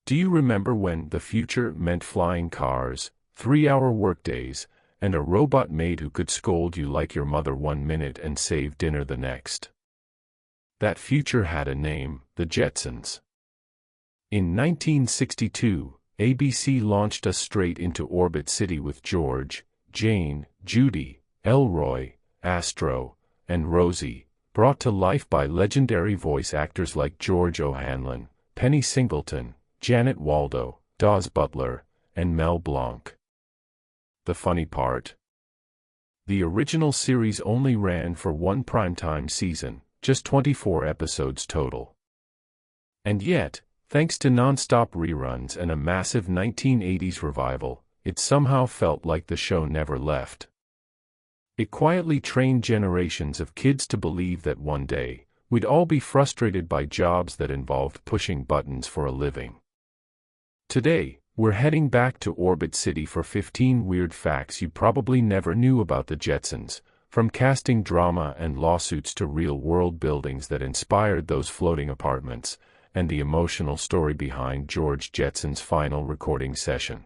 Do you remember when the future meant flying cars, 3-hour workdays, and a robot maid who could scold you like your mother 1 minute and save dinner the next? That future had a name, the Jetsons. In 1962, ABC launched us straight into Orbit City with George, Jane, Judy, Elroy, Astro, and Rosie, brought to life by legendary voice actors like George O'Hanlon, Penny Singleton, Janet Waldo, Dawes Butler, and Mel Blanc. The funny part? The original series only ran for one primetime season, just 24 episodes total. And yet, thanks to non-stop reruns and a massive 1980s revival, it somehow felt like the show never left. It quietly trained generations of kids to believe that one day, we'd all be frustrated by jobs that involved pushing buttons for a living. Today, we're heading back to Orbit City for 15 weird facts you probably never knew about the Jetsons, from casting drama and lawsuits to real-world buildings that inspired those floating apartments, and the emotional story behind George Jetson's final recording session.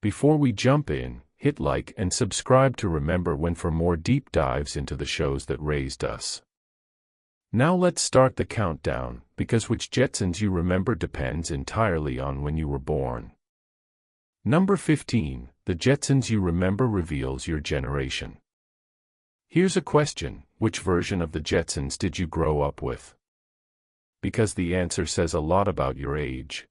Before we jump in, hit like and subscribe to Remember When for more deep dives into the shows that raised us. Now let's start the countdown, because which Jetsons you remember depends entirely on when you were born. Number 15, the Jetsons you remember reveals your generation. Here's a question: which version of the Jetsons did you grow up with? Because the answer says a lot about your age.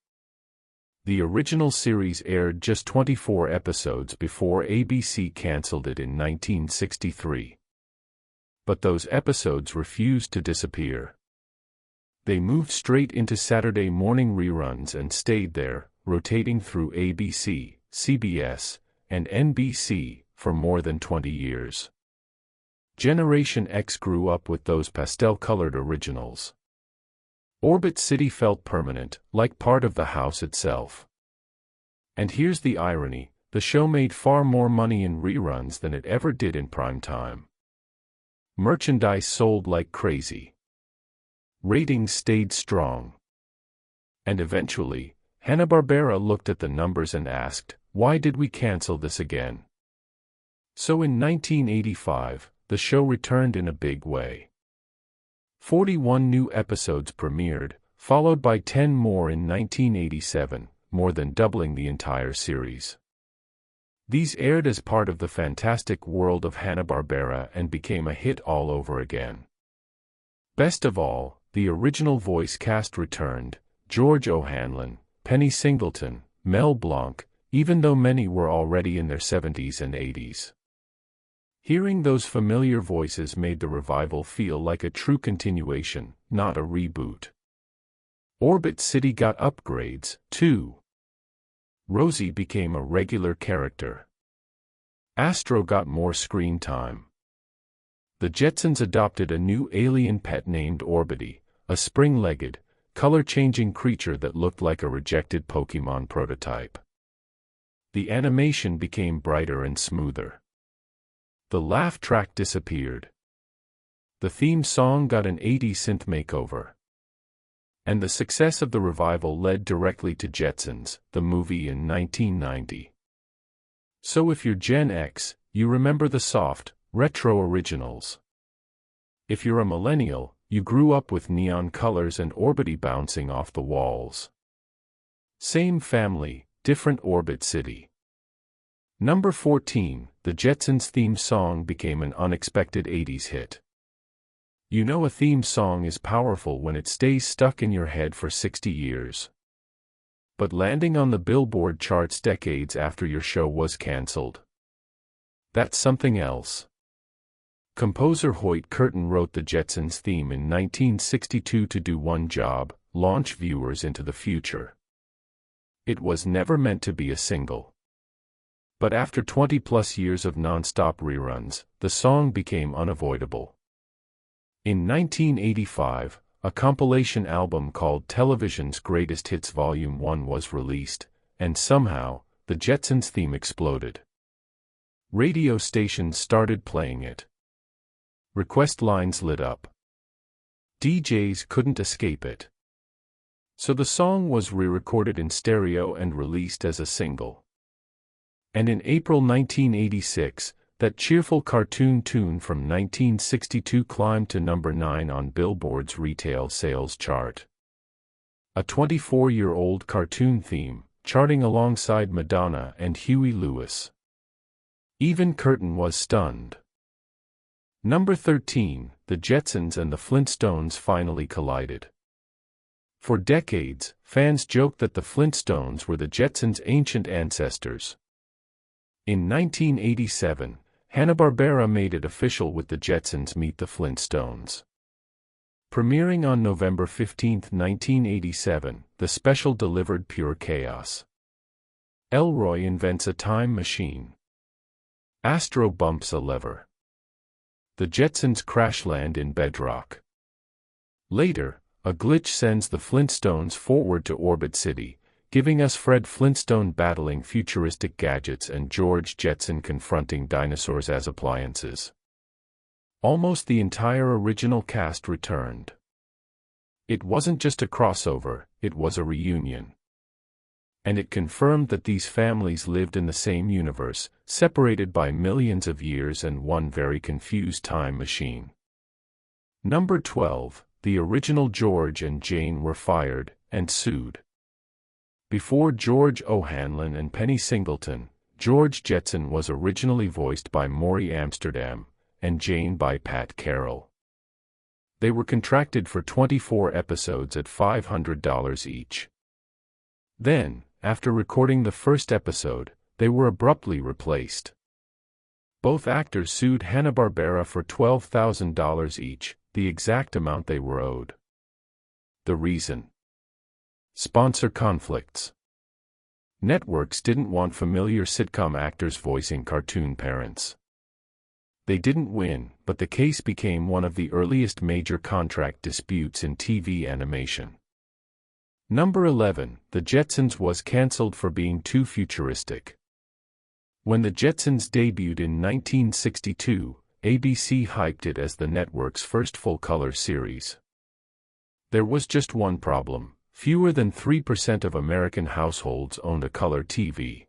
The original series aired just 24 episodes before ABC canceled it in 1963. But those episodes refused to disappear. They moved straight into Saturday morning reruns and stayed there, rotating through ABC, CBS, and NBC for more than 20 years. Generation X grew up with those pastel-colored originals. Orbit City felt permanent, like part of the house itself. And here's the irony: the show made far more money in reruns than it ever did in prime time. Merchandise sold like crazy. Ratings stayed strong. And eventually, Hanna-Barbera looked at the numbers and asked, why did we cancel this again? So in 1985, the show returned in a big way. 41 new episodes premiered, followed by 10 more in 1987, more than doubling the entire series. These aired as part of the fantastic world of Hanna-Barbera and became a hit all over again. Best of all, the original voice cast returned: George O'Hanlon, Penny Singleton, Mel Blanc, even though many were already in their 70s and 80s. Hearing those familiar voices made the revival feel like a true continuation, not a reboot. Orbit City got upgrades, too. Rosie became a regular character. Astro got more screen time. The Jetsons adopted a new alien pet named Orbity, a spring-legged, color-changing creature that looked like a rejected Pokémon prototype. The animation became brighter and smoother. The laugh track disappeared. The theme song got an 80s synth makeover. And the success of the revival led directly to Jetsons, the movie in 1990. So if you're Gen X, you remember the soft, retro originals. If you're a millennial, you grew up with neon colors and Orbity bouncing off the walls. Same family, different Orbit City. Number 14, the Jetsons theme song became an unexpected 80s hit. You know a theme song is powerful when it stays stuck in your head for 60 years. But landing on the Billboard charts decades after your show was canceled? That's something else. Composer Hoyt Curtin wrote the Jetsons theme in 1962 to do one job: launch viewers into the future. It was never meant to be a single. But after 20-plus years of non-stop reruns, the song became unavoidable. In 1985, a compilation album called Television's Greatest Hits Volume 1 was released, and somehow, the Jetsons theme exploded. Radio stations started playing it. Request lines lit up. DJs couldn't escape it. So the song was re-recorded in stereo and released as a single. And in April 1986, that cheerful cartoon tune from 1962 climbed to number 9 on Billboard's retail sales chart. A 24-year-old cartoon theme, charting alongside Madonna and Huey Lewis. Even Curtin was stunned. Number 13, the Jetsons and the Flintstones finally collided. For decades, fans joked that the Flintstones were the Jetsons' ancient ancestors. In 1987, Hanna-Barbera made it official with the Jetsons Meet the Flintstones. Premiering on November 15, 1987, the special delivered pure chaos. Elroy invents a time machine. Astro bumps a lever. The Jetsons crash land in bedrock. Later, a glitch sends the Flintstones forward to Orbit City, giving us Fred Flintstone battling futuristic gadgets and George Jetson confronting dinosaurs as appliances. Almost the entire original cast returned. It wasn't just a crossover, it was a reunion. And it confirmed that these families lived in the same universe, separated by millions of years and one very confused time machine. Number 12, the original George and Jane were fired and sued. Before George O'Hanlon and Penny Singleton, George Jetson was originally voiced by Maury Amsterdam, and Jane by Pat Carroll. They were contracted for 24 episodes at $500 each. Then, after recording the first episode, they were abruptly replaced. Both actors sued Hanna-Barbera for $12,000 each, the exact amount they were owed. The reason? Sponsor conflicts. Networks didn't want familiar sitcom actors voicing cartoon parents. They didn't win, but the case became one of the earliest major contract disputes in TV animation. Number 11, The Jetsons was cancelled for being too futuristic. When The Jetsons debuted in 1962, ABC hyped it as the network's first full-color series. There was just one problem: fewer than 3% of American households owned a color TV.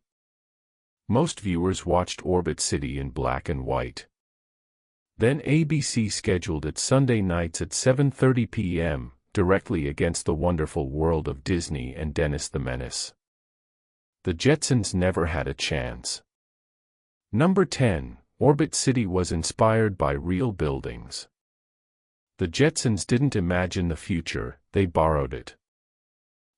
Most viewers watched Orbit City in black and white. Then ABC scheduled it Sunday nights at 7:30 p.m., directly against the wonderful world of Disney and Dennis the Menace. The Jetsons never had a chance. Number 10, Orbit City was inspired by real buildings. The Jetsons didn't imagine the future, they borrowed it.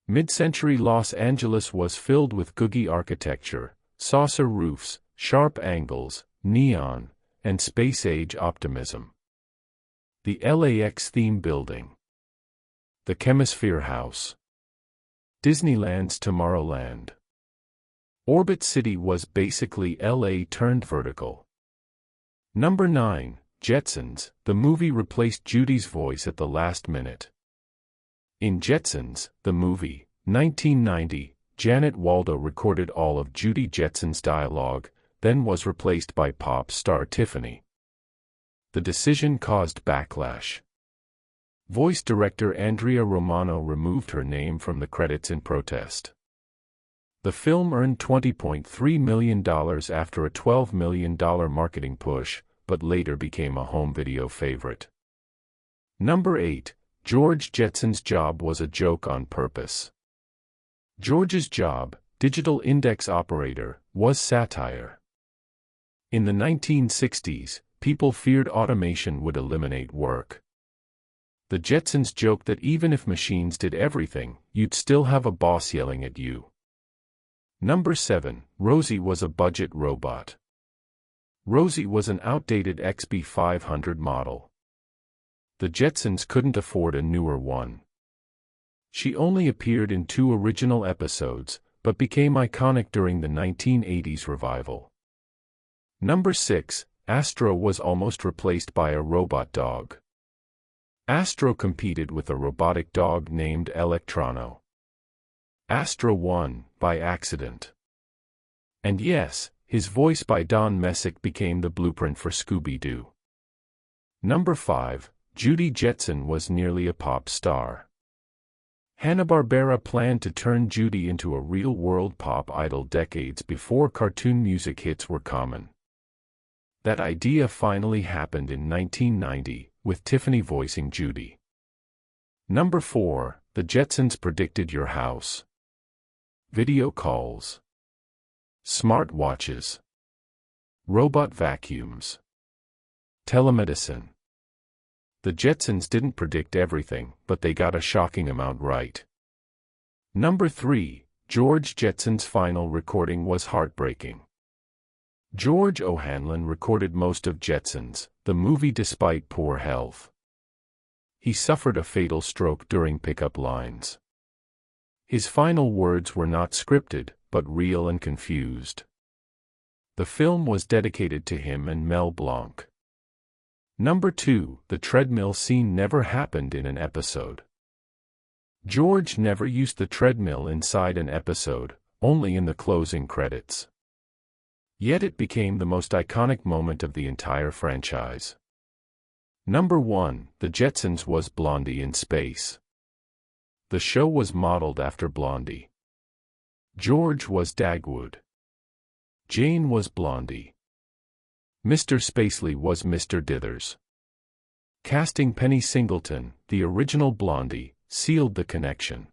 Mid-century Los Angeles was filled with googie architecture, saucer roofs, sharp angles, neon, and space-age optimism. The LAX theme building. The Chemisphere House. Disneyland's Tomorrowland. Orbit City was basically LA turned vertical. Number 9, Jetsons, the movie replaced Judy's voice at the last minute. In Jetsons, the movie, 1990, Janet Waldo recorded all of Judy Jetson's dialogue, then was replaced by pop star Tiffany. The decision caused backlash. Voice director Andrea Romano removed her name from the credits in protest. The film earned $20.3 million after a $12 million marketing push, but later became a home video favorite. Number 8, George Jetson's job was a joke on purpose. George's job, digital index operator, was satire. In the 1960s, people feared automation would eliminate work. The Jetsons joked that even if machines did everything, you'd still have a boss yelling at you. Number 7, Rosie was a budget robot. Rosie was an outdated XB500 model. The Jetsons couldn't afford a newer one. She only appeared in 2 original episodes, but became iconic during the 1980s revival. Number 6, Astro was almost replaced by a robot dog. Astro competed with a robotic dog named Electrono. Astro won, by accident. And yes, his voice by Don Messick became the blueprint for Scooby-Doo. Number 5, Judy Jetson was nearly a pop star. Hanna-Barbera planned to turn Judy into a real-world pop idol decades before cartoon music hits were common. That idea finally happened in 1990, with Tiffany voicing Judy. Number 4. The Jetsons predicted your house. Video calls. Smart watches. Robot vacuums. Telemedicine. The Jetsons didn't predict everything, but they got a shocking amount right. Number 3. George Jetson's final recording was heartbreaking. George O'Hanlon recorded most of Jetsons, the movie, despite poor health. He suffered a fatal stroke during pickup lines. His final words were not scripted, but real and confused. The film was dedicated to him and Mel Blanc. Number 2. The treadmill scene never happened in an episode. George never used the treadmill inside an episode, only in the closing credits. Yet it became the most iconic moment of the entire franchise. Number 1. The Jetsons was Blondie in space. The show was modeled after Blondie. George was Dagwood. Jane was Blondie. Mr. Spacely was Mr. Dithers. Casting Penny Singleton, the original Blondie, sealed the connection.